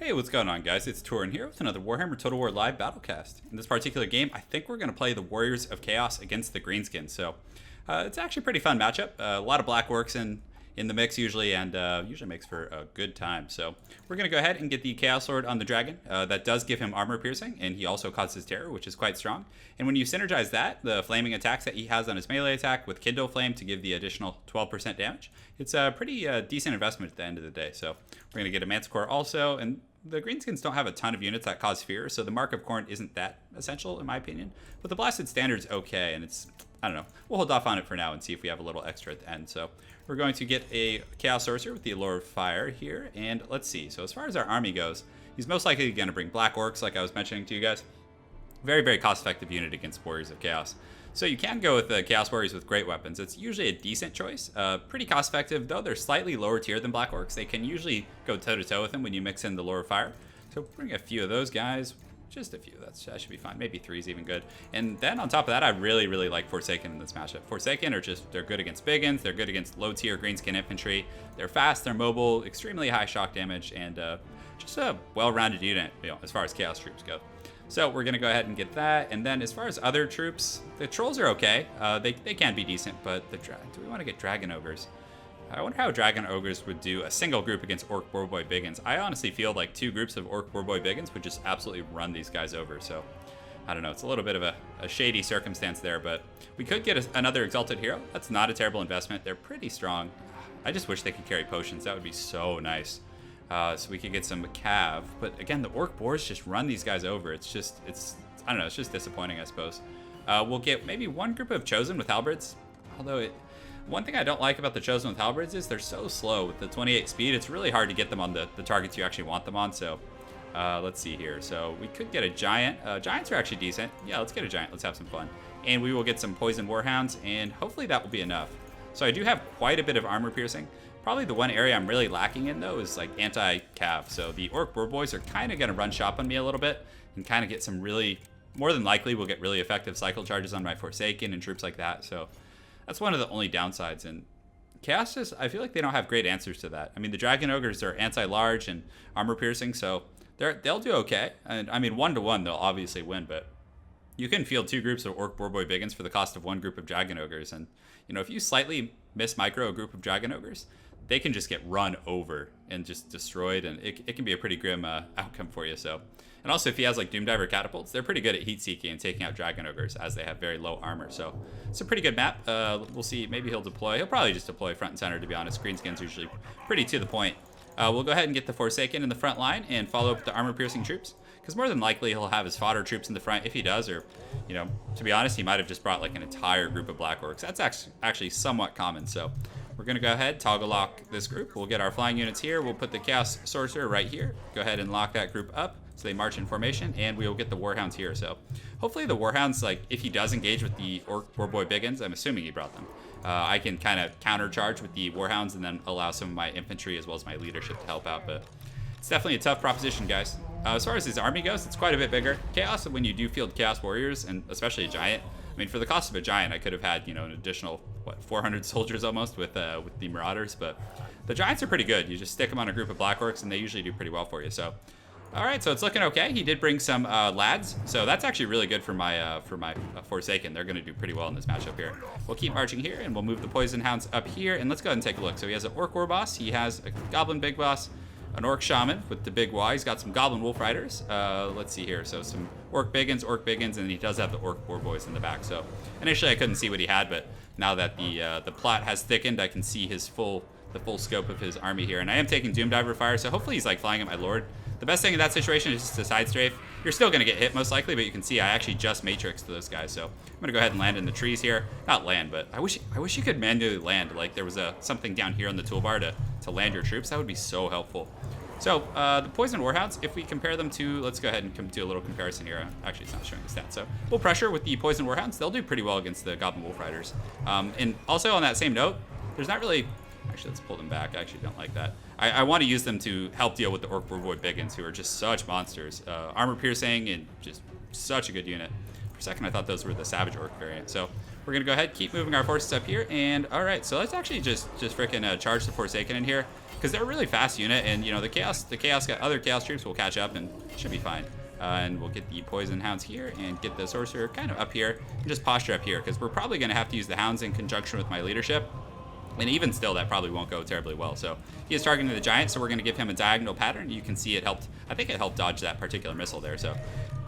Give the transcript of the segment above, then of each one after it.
Hey, what's going on, guys? It's Turin here with another Warhammer Total War Live Battlecast. In this particular game, I think we're going to play the Warriors of Chaos against the Greenskins. So it's actually a pretty fun matchup. A lot of black orcs in the mix usually, and usually makes for a good time. So we're going to go ahead and get the Chaos Lord on the Dragon. That does give him armor piercing, and he also causes terror, which is quite strong. And when you synergize that, the flaming attacks that he has on his melee attack with Kindle Flame to give the additional 12% damage, it's a pretty decent investment at the end of the day. So we're going to get a Manticore also, and the Greenskins don't have a ton of units that cause fear, so the Mark of Khorne isn't that essential in my opinion. But the Blasted Standard's okay, and it's, I don't know, we'll hold off on it for now and see if we have a little extra at the end. So we're going to get a Chaos Sorcerer with the Allure of Fire here, and let's see. So as far as our army goes, he's most likely going to bring Black Orcs, like I was mentioning to you guys. Very, very cost-effective unit against Warriors of Chaos. So you can go with the Chaos Warriors with great weapons. It's usually a decent choice. Pretty cost-effective, though they're slightly lower tier than Black Orcs. They can usually go toe-to-toe with them when you mix in the Lure of Fire. So bring a few of those guys. Just a few. That should be fine. Maybe three is even good. And then on top of that, I really, really like Forsaken in this matchup. Forsaken are just, they're good against Biggins. They're good against low-tier Greenskin infantry. They're fast, they're mobile, extremely high shock damage, and just a well-rounded unit, as far as Chaos troops go. So we're going to go ahead and get that. And then as far as other troops, the Trolls are okay. They can be decent, but do we want to get Dragon Ogres? I wonder how Dragon Ogres would do a single group against Orc Boarboy Biggins. I honestly feel like two groups of Orc Boarboy Biggins would just absolutely run these guys over. So I don't know. It's a little bit of a shady circumstance there, but we could get another Exalted Hero. That's not a terrible investment. They're pretty strong. I just wish they could carry potions. That would be so nice. So we could get some Cav, but again, the Orc Boars just run these guys over. I don't know, it's just disappointing, I suppose. We'll get maybe one group of Chosen with Halberds, although one thing I don't like about the Chosen with Halberds is they're so slow. With the 28 speed, it's really hard to get them on the targets you actually want them on, so let's see here. So we could get a Giant. Giants are actually decent. Yeah, let's get a Giant. Let's have some fun. And we will get some Poison Warhounds, and hopefully that will be enough. So I do have quite a bit of armor piercing. Probably the one area I'm really lacking in, though, is like anti-cav. So the Orc Boarboys are kind of going to run shop on me a little bit and kind of get some really, more than likely, we'll get really effective cycle charges on my Forsaken and troops like that. So that's one of the only downsides. And Chaos just, I feel like they don't have great answers to that. I mean, the Dragon Ogres are anti-large and armor piercing, so they'll do okay. And I mean, 1-to-1, they'll obviously win, but you can field two groups of Orc Boarboy Biggins for the cost of one group of Dragon Ogres. And, if you slightly mismicro a group of Dragon Ogres, they can just get run over and just destroyed, and it can be a pretty grim outcome for you. So, and also if he has like Doomdiver catapults, they're pretty good at heat seeking and taking out Dragon Ogres as they have very low armor. So it's a pretty good map. We'll see. Maybe he'll deploy. He'll probably just deploy front and center, to be honest. Greenskins usually pretty to the point. We'll go ahead and get the Forsaken in the front line and follow up with the armor piercing troops, because more than likely he'll have his fodder troops in the front if he does, or to be honest, he might have just brought like an entire group of Black Orcs. That's actually somewhat common. So we're going to go ahead, toggle lock this group. We'll get our flying units here. We'll put the Chaos Sorcerer right here. Go ahead and lock that group up so they march in formation, and we will get the Warhounds here. So hopefully the Warhounds, like if he does engage with the Orc Boarboy Biggins, I'm assuming he brought them, I can kind of countercharge with the Warhounds and then allow some of my infantry as well as my leadership to help out. But it's definitely a tough proposition, guys. As far as his army goes, it's quite a bit bigger. Chaos, when you do field Chaos Warriors, and especially a Giant, I mean, for the cost of a Giant, I could have had, an additional, 400 soldiers almost with the Marauders, but the Giants are pretty good. You just stick them on a group of Black Orcs, and they usually do pretty well for you. So, all right, so it's looking okay. He did bring some lads, so that's actually really good for my Forsaken. They're going to do pretty well in this matchup here. We'll keep marching here, and we'll move the Poison Hounds up here, and let's go ahead and take a look. So he has an Orc War Boss, he has a Goblin Big Boss, an Orc Shaman with the Big Y. He's got some Goblin Wolf Riders. Let's see here. So some Orc Biggins, and he does have the Orc Boarboys in the back. So initially I couldn't see what he had, but now that the plot has thickened, I can see the full scope of his army here. And I am taking Doomdiver fire, so hopefully he's like flying at my Lord. The best thing in that situation is just to side strafe. You're still going to get hit most likely, but you can see I actually just matrixed those guys. So I'm going to go ahead and land in the trees here. Not land, but I wish you could manually land. Like there was something down here on the toolbar to land your troops. That would be so helpful. So the Poison Warhounds, if we compare them to, let's go ahead and do a little comparison here. Actually, it's not showing the stats. So we'll pressure with the Poison Warhounds. They'll do pretty well against the Goblin Wolf Riders. And also on that same note, there's not really, actually let's pull them back. I actually don't like that. I want to use them to help deal with the Orc Boarboy Biggins, who are just such monsters. Armor piercing and just such a good unit. For a second, I thought those were the Savage Orc variant. So we're going to go ahead, keep moving our forces up here. And all right, so let's actually just freaking charge the Forsaken in here, because they're a really fast unit. And, you know, other Chaos troops will catch up and should be fine. And we'll get the Poison Hounds here and get the Sorcerer kind of up here and just posture up here, because we're probably going to have to use the Hounds in conjunction with my leadership. And even still, that probably won't go terribly well. So he is targeting the Giant, so we're going to give him a diagonal pattern. You can see it helped. I think it helped dodge that particular missile there. So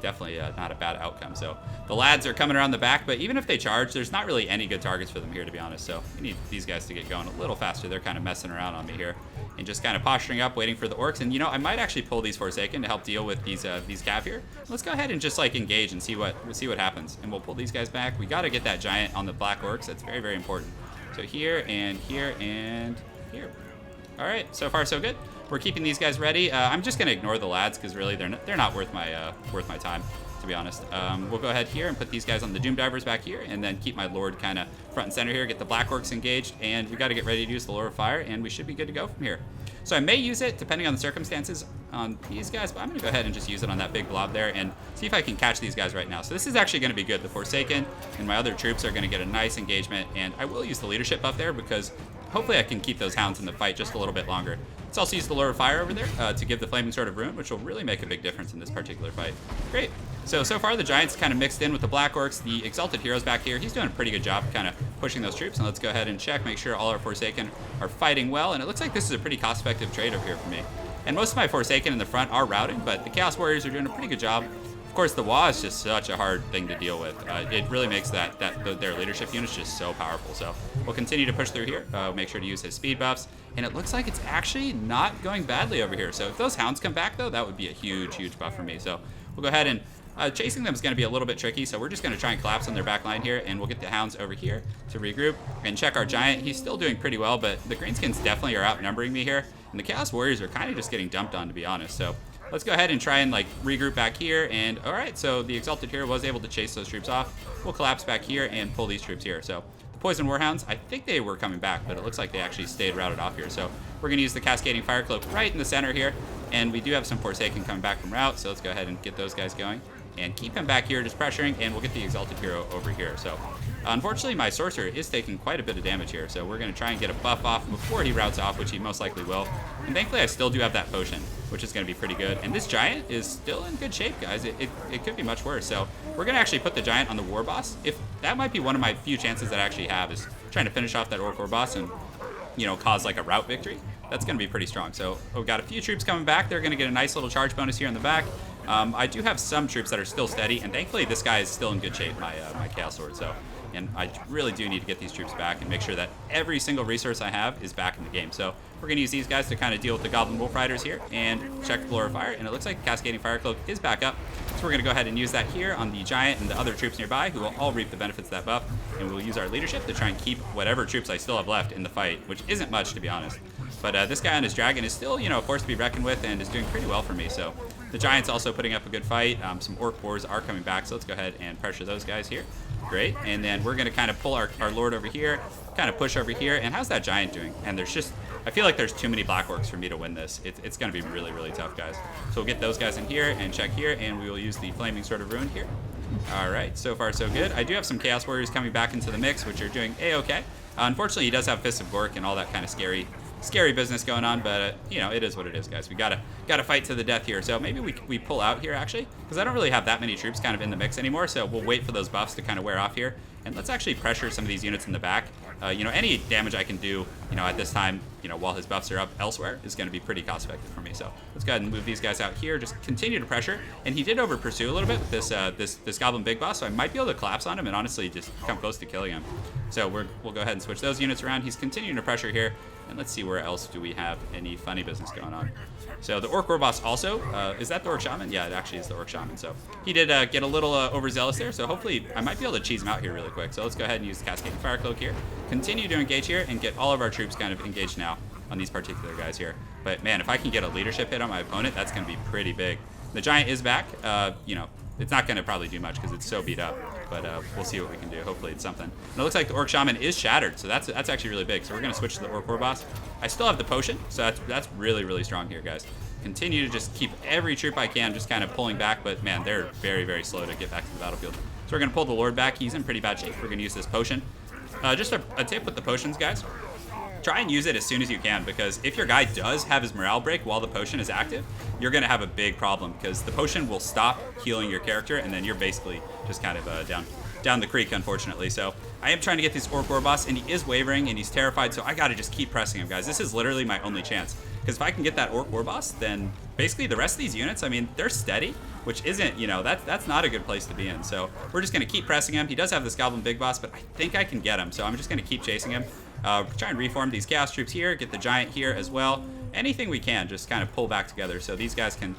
definitely not a bad outcome. So the lads are coming around the back, but even if they charge, there's not really any good targets for them here, to be honest. So we need these guys to get going a little faster. They're kind of messing around on me here and just kind of posturing up, waiting for the orcs. And, you know, I might actually pull these Forsaken to help deal with these cav here. Let's go ahead and just like engage and see what happens. And we'll pull these guys back. We got to get that Giant on the black orcs. That's very, very important. So here and here and here. All right, so far so good. We're keeping these guys ready. I'm just gonna ignore the lads because really they're not worth my time, to be honest. We'll go ahead here and put these guys on the Doom Divers back here, and then keep my Lord kind of front and center here. Get the Black Orcs engaged, and we got to get ready to use the Lord of Fire, and we should be good to go from here. So I may use it depending on the circumstances on these guys, but I'm gonna go ahead and just use it on that big blob there and see if I can catch these guys right now. So this is actually gonna be good. The Forsaken and my other troops are gonna get a nice engagement, and I will use the leadership buff there because hopefully I can keep those Hounds in the fight just a little bit longer. Let's also use the Lord of Fire over there to give the Flaming Sword of Ruin, which will really make a big difference in this particular fight. Great. So far the Giants kind of mixed in with the Black Orcs. The Exalted Hero's back here. He's doing a pretty good job kind of pushing those troops. And let's go ahead and check, make sure all our Forsaken are fighting well. And it looks like this is a pretty cost-effective trade over here for me. And most of my Forsaken in the front are routing, but the Chaos Warriors are doing a pretty good job. Of course, the Wa is just such a hard thing to deal with. It really makes their leadership units just so powerful. So we'll continue to push through here. Make sure to use his speed buffs. And it looks like it's actually not going badly over here. So if those Hounds come back, though, that would be a huge, huge buff for me. So we'll go ahead and chasing them is going to be a little bit tricky. So we're just going to try and collapse on their back line here. And we'll get the Hounds over here to regroup and check our Giant. He's still doing pretty well, but the Greenskins definitely are outnumbering me here. And the Chaos Warriors are kind of just getting dumped on, to be honest. So let's go ahead and try and like regroup back here. And all right, so the Exalted Hero was able to chase those troops off. We'll collapse back here and pull these troops here. So the Poison Warhounds, I think they were coming back, but it looks like they actually stayed routed off here. So we're gonna use the Cascading Fire Cloak right in the center here. And we do have some Forsaken coming back from route. So let's go ahead and get those guys going and keep him back here just pressuring, and we'll get the Exalted Hero over here. So unfortunately, my Sorcerer is taking quite a bit of damage here, so we're going to try and get a buff off before he routes off, which he most likely will. And thankfully, I still do have that potion, which is going to be pretty good. And this Giant is still in good shape, guys. It could be much worse. So we're going to actually put the Giant on the War Boss. If that might be one of my few chances that I actually have, is trying to finish off that Orc War Boss and, you know, cause like a route victory. That's going to be pretty strong. So we've got a few troops coming back. They're going to get a nice little charge bonus here in the back. I do have some troops that are still steady, and thankfully this guy is still in good shape, my Chaos Sword. So, and I really do need to get these troops back and make sure that every single resource I have is back in the game. So we're going to use these guys to kind of deal with the Goblin Wolf Riders here and check the Lord of Fire. And it looks like the Cascading Fire Cloak is back up. So we're going to go ahead and use that here on the Giant and the other troops nearby, who will all reap the benefits of that buff. And we'll use our leadership to try and keep whatever troops I still have left in the fight, which isn't much, to be honest. But this guy on his Dragon is still, you know, a force to be reckoned with and is doing pretty well for me. So the Giant's also putting up a good fight. Some Orc Boars are coming back, so let's go ahead and pressure those guys here. Great. And then we're going to kind of pull our Lord over here, kind of push over here. And how's that Giant doing? And there's just, I feel like there's too many Black Orcs for me to win this. It's going to be really, really tough, guys. So we'll get those guys in here and check here, and we will use the Flaming Sword of Ruin here. All right, so far so good. I do have some Chaos Warriors coming back into the mix, which are doing A-okay. Unfortunately, he does have Fists of Gork and all that kind of scary business going on, but you know, it is what it is, guys. We gotta fight to the death here. So maybe we pull out here, actually, because I don't really have that many troops kind of in the mix anymore. So we'll wait for those buffs to kind of wear off here, and let's actually pressure some of these units in the back. You know, any damage I can do, you know, at this time, you know, while his buffs are up elsewhere, is going to be pretty cost effective for me. So let's go ahead and move these guys out here. Just continue to pressure. And he did over pursue a little bit with this Goblin Big Boss, so I might be able to collapse on him and honestly just come close to killing him. So we'll go ahead and switch those units around. He's continuing to pressure here. And let's see where else do we have any funny business going on. So the Orc War Boss also, is that the Orc Shaman? Yeah, it actually is the Orc Shaman. So he did get a little overzealous there. So hopefully I might be able to cheese him out here really quick. So let's go ahead and use the Cascading Fire Cloak here. Continue to engage here and get all of our troops kind of engaged now on these particular guys here. But man, if I can get a leadership hit on my opponent, that's going to be pretty big. The Giant is back. You know, it's not going to probably do much because it's so beat up. But we'll see what we can do. Hopefully it's something. And it looks like the Orc Shaman is shattered, so that's actually really big. So we're going to switch to the Orc War Boss. I still have the potion, so that's really, really strong here, guys. Continue to just keep every troop I can just kind of pulling back, but man, they're very, very slow to get back to the battlefield. So we're going to pull the Lord back. He's in pretty bad shape. We're going to use this potion. Just a tip with the potions, guys. Try and use it as soon as you can, because if your guy does have his morale break while the potion is active, you're going to have a big problem, because the potion will stop healing your character, and then you're basically just kind of down the creek, unfortunately. So I am trying to get this Orc War boss, and he is wavering, and he's terrified, so I got to just keep pressing him, guys. This is literally my only chance, because if I can get that Orc War boss, then basically the rest of these units, I mean, they're steady, which isn't, you know, that's not a good place to be in. So we're just going to keep pressing him. He does have this Goblin Big Boss, but I think I can get him, so I'm just going to keep chasing him. Try and reform these Chaos troops here, get the Giant here as well. Anything we can, just kind of pull back together so these guys can...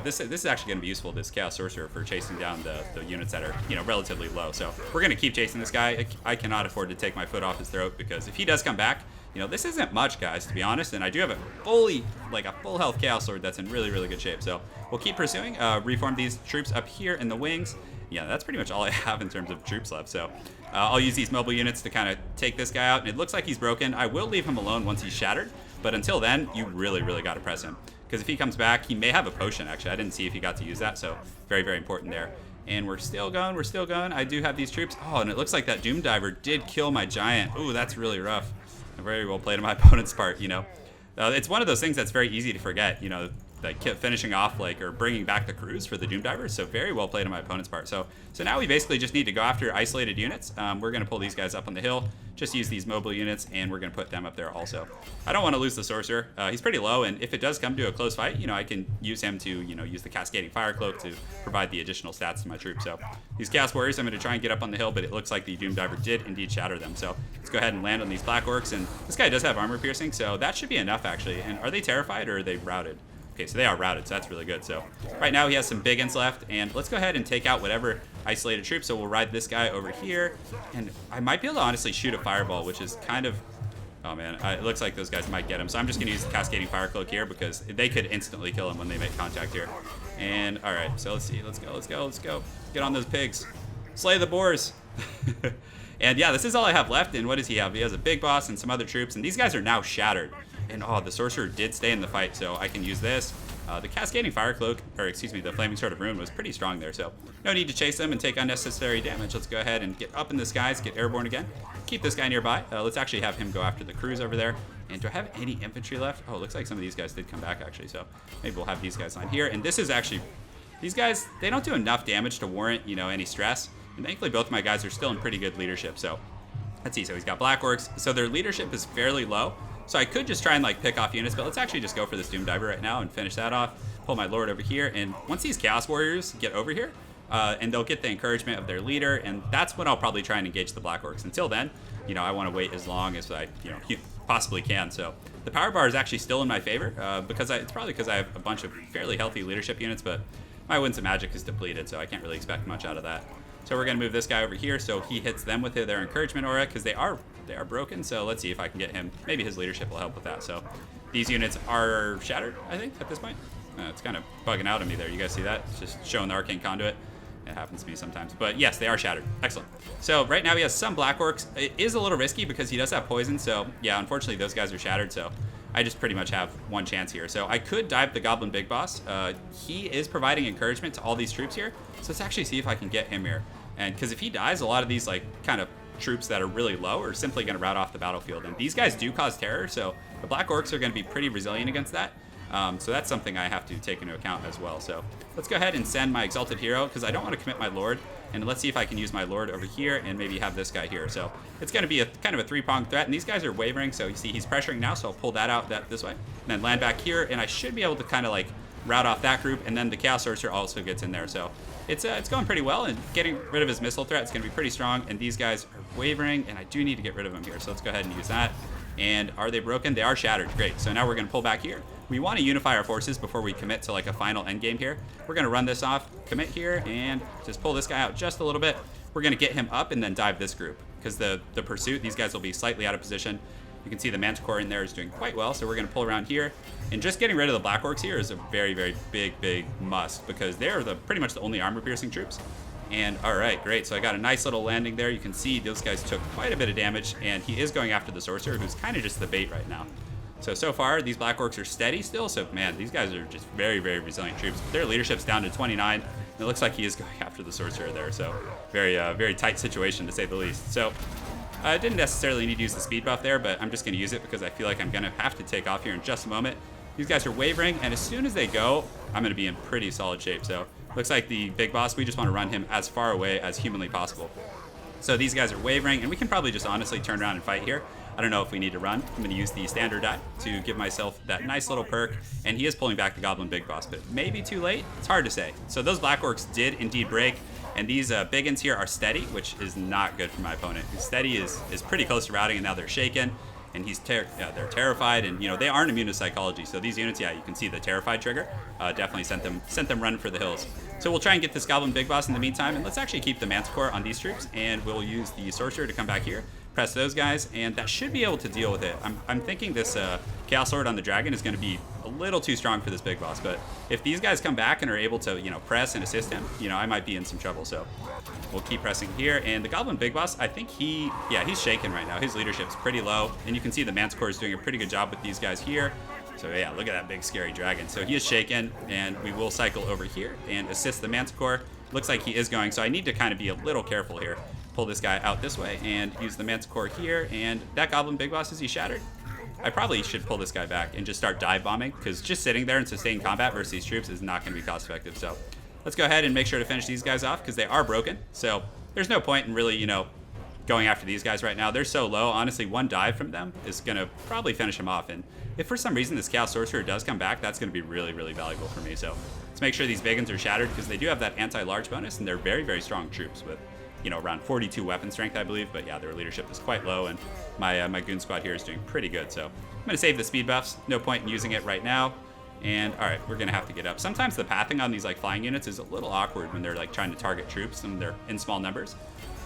This is actually going to be useful, this Chaos Sorcerer, for chasing down the units that are, you know, relatively low. So we're going to keep chasing this guy. I cannot afford to take my foot off his throat, because if he does come back, you know, this isn't much, guys, to be honest. And I do have a full health Chaos Lord that's in really, really good shape. So we'll keep pursuing, reform these troops up here in the wings. Yeah, that's pretty much all I have in terms of troops left. So I'll use these mobile units to kind of take this guy out. And it looks like he's broken. I will leave him alone once he's shattered. But until then, you really, really got to press him. Because if he comes back, he may have a potion, actually. I didn't see if he got to use that. So very, very important there. And we're still going. We're still going. I do have these troops. Oh, and it looks like that Doom Diver did kill my Giant. Ooh, that's really rough. Very well played on my opponent's part, you know. It's one of those things that's very easy to forget, you know, like finishing off or bringing back the crews for the Doom Diver. So very well played on my opponent's part. So now we basically just need to go after isolated units. We're going to pull these guys up on the hill, just use these mobile units, and we're going to put them up there also. I don't want to lose the Sorcerer. He's pretty low, and if it does come to a close fight, you know, I can use him to, you know, use the Cascading Fire Cloak to provide the additional stats to my troops. So these Chaos Warriors, I'm going to try and get up on the hill, but it looks like the Doom Diver did indeed shatter them. So let's go ahead and land on these Black Orcs, and this guy does have armor piercing, so that should be enough, actually. And are they terrified, or are they routed? Okay, so they are routed, so that's really good. So right now he has some big ins left, and let's go ahead and take out whatever isolated troops. So we'll ride this guy over here, and I might be able to honestly shoot a fireball, which is kind of... Oh man, it looks like those guys might get him. So I'm just going to use the Cascading Fire Cloak here, because they could instantly kill him when they make contact here. And all right, so let's see. Let's go. Get on those pigs. Slay the boars. And yeah, this is all I have left. And what does he have? He has a big boss and some other troops, and these guys are now shattered. And oh, the Sorcerer did stay in the fight, so I can use this. The Cascading Fire Cloak, or excuse me, the Flaming Sword of Ruin was pretty strong there, so no need to chase them and take unnecessary damage. Let's go ahead and get up in the skies, get airborne again. Keep this guy nearby. Let's actually have him go after the crews over there. And do I have any infantry left? Oh, it looks like some of these guys did come back, actually, so maybe we'll have these guys on here. And this is actually, these guys, they don't do enough damage to warrant, you know, any stress. And thankfully, both of my guys are still in pretty good leadership, so let's see. So he's got Black Orcs, so their leadership is fairly low. So I could just try and pick off units, but let's actually just go for this Doom Diver right now and finish that off. Pull my Lord over here, and once these Chaos Warriors get over here, and they'll get the encouragement of their leader, and that's when I'll probably try and engage the Black Orcs. Until then, you know, I want to wait as long as I, you know, possibly can. So the power bar is actually still in my favor, because it's probably because I have a bunch of fairly healthy leadership units, but my Winds of Magic is depleted, so I can't really expect much out of that. So we're going to move this guy over here so he hits them with their encouragement aura, because they are broken. So let's see if I can get him. Maybe his leadership will help with that. So these units are shattered, I think, at this point. It's kind of bugging out on me there. You guys see that? It's just showing the Arcane Conduit. It happens to me sometimes. But yes, they are shattered. Excellent. So right now he has some Black Orcs. It is a little risky because he does have poison. So yeah, unfortunately those guys are shattered. So I just pretty much have one chance here. So I could dive the Goblin Big Boss. He is providing encouragement to all these troops here. So let's actually see if I can get him here. And because if he dies, a lot of these kind of troops that are really low are simply going to rout off the battlefield. And these guys do cause terror, so the Black Orcs are going to be pretty resilient against that. So that's something I have to take into account as well. So let's go ahead and send my Exalted Hero, because I don't want to commit my Lord. And let's see if I can use my Lord over here and maybe have this guy here. So it's going to be a kind of a three-pronged threat. And these guys are wavering, so you see he's pressuring now, so I'll pull that out this way. And then land back here, and I should be able to kind of rout off that group. And then the Chaos Sorcerer also gets in there. So it's going pretty well, and getting rid of his missile threat is going to be pretty strong. And these guys are wavering, and I do need to get rid of them here. So let's go ahead and use that. And are they broken? They are shattered. Great. So now we're going to pull back here. We want to unify our forces before we commit to a final endgame here. We're going to run this off, commit here, and just pull this guy out just a little bit. We're going to get him up and then dive this group, because the pursuit, these guys will be slightly out of position. You can see the Manticore in there is doing quite well, so we're going to pull around here. And just getting rid of the Black Orcs here is a very, very big must, because they're pretty much the only armor-piercing troops. And all right, great. So I got a nice little landing there. You can see those guys took quite a bit of damage, and he is going after the Sorcerer, who's kind of just the bait right now. So far, these Black Orcs are steady still. So, man, these guys are just very, very resilient troops. Their leadership's down to 29. And it looks like he is going after the Sorcerer there. So, very tight situation, to say the least. So, I didn't necessarily need to use the speed buff there, but I'm just going to use it because I feel like I'm going to have to take off here in just a moment. These guys are wavering, and as soon as they go, I'm going to be in pretty solid shape. So, looks like the big boss, we just want to run him as far away as humanly possible. So these guys are wavering, and we can probably just honestly turn around and fight here. I don't know if we need to run. I'm going to use the standard die to give myself that nice little perk, and he is pulling back the Goblin Big Boss, but maybe too late? It's hard to say. So those Black Orcs did indeed break, and these Biggins here are steady, which is not good for my opponent. Steady is pretty close to routing, and now they're shaken, and they're terrified, and they aren't immune to psychology. So these units, yeah, you can see the terrified trigger definitely sent them running for the hills. So we'll try and get this Goblin Big Boss in the meantime, and let's actually keep the Manticore on these troops, and we'll use the Sorcerer to come back here, press those guys, and that should be able to deal with it. I'm thinking this Chaos Sword on the Dragon is going to be a little too strong for this Big Boss, but if these guys come back and are able to, press and assist him, I might be in some trouble. So we'll keep pressing here, and the Goblin Big Boss, I think he's shaken right now. His leadership's pretty low, and you can see the Manticore is doing a pretty good job with these guys here. So yeah, look at that big scary dragon. So he is shaken, and we will cycle over here and assist the Manticore. Looks like he is going, so I need to kind of be a little careful here. Pull this guy out this way and use the Manticore here, and that Goblin Big Boss, is he shattered? I probably should pull this guy back and just start dive bombing, because just sitting there and sustaining combat versus these troops is not going to be cost effective. So let's go ahead and make sure to finish these guys off, because they are broken. So there's no point in really, going after these guys right now. They're so low. Honestly, one dive from them is going to probably finish them off. And if for some reason this Chaos Sorcerer does come back, that's going to be really, really valuable for me. So let's make sure these Biggins are shattered, because they do have that anti-large bonus, and they're very, very strong troops with, around 42 weapon strength, I believe. But yeah, their leadership is quite low, and my Goon Squad here is doing pretty good. So I'm going to save the speed buffs. No point in using it right now. And all right, we're going to have to get up. Sometimes the pathing on these flying units is a little awkward when they're trying to target troops and they're in small numbers.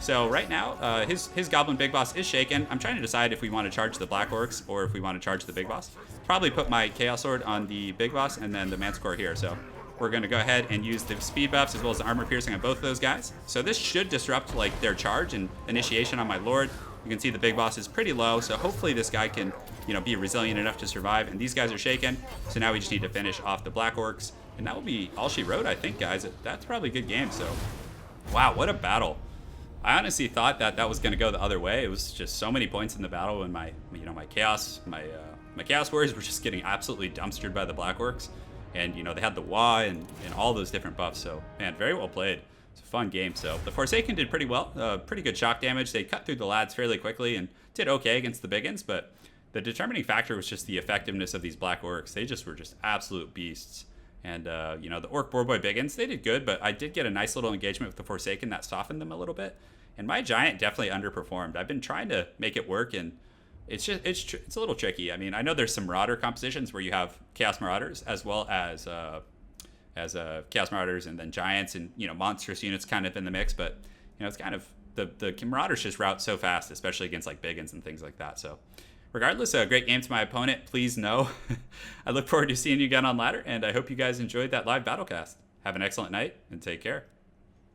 So right now, his Goblin Big Boss is shaken. I'm trying to decide if we want to charge the Black Orcs or if we want to charge the Big Boss. Probably put my Chaos Sword on the Big Boss and then the Manticore here. So we're going to go ahead and use the speed buffs as well as the armor piercing on both of those guys. So this should disrupt their charge and initiation on my Lord. You can see the Big Boss is pretty low, so hopefully this guy can, be resilient enough to survive. And these guys are shaken, so now we just need to finish off the Black Orcs, and that will be all she wrote, I think, guys. That's probably a good game. So, wow, what a battle! I honestly thought that was going to go the other way. It was just so many points in the battle, and my Chaos Warriors were just getting absolutely dumpstered by the Black Orcs, and they had the Wa and all those different buffs. So, man, very well played. It's a fun game. So the Forsaken did pretty well. Pretty good shock damage. They cut through the lads fairly quickly and did okay against the Biggins, but the determining factor was just the effectiveness of these Black Orcs. They just were just absolute beasts. And, the Orc Boar Boy Biggins, they did good, but I did get a nice little engagement with the Forsaken that softened them a little bit. And my Giant definitely underperformed. I've been trying to make it work, and it's a little tricky. I mean, I know there's some Marauder compositions where you have Chaos Marauders as well as Chaos Marauders and then Giants and, monstrous units kind of in the mix, but, it's kind of, the Marauders just route so fast, especially against Biggins and things like that. So regardless, a great game to my opponent. Please know I look forward to seeing you again on ladder, and I hope you guys enjoyed that live Battlecast. Have an excellent night, and take care.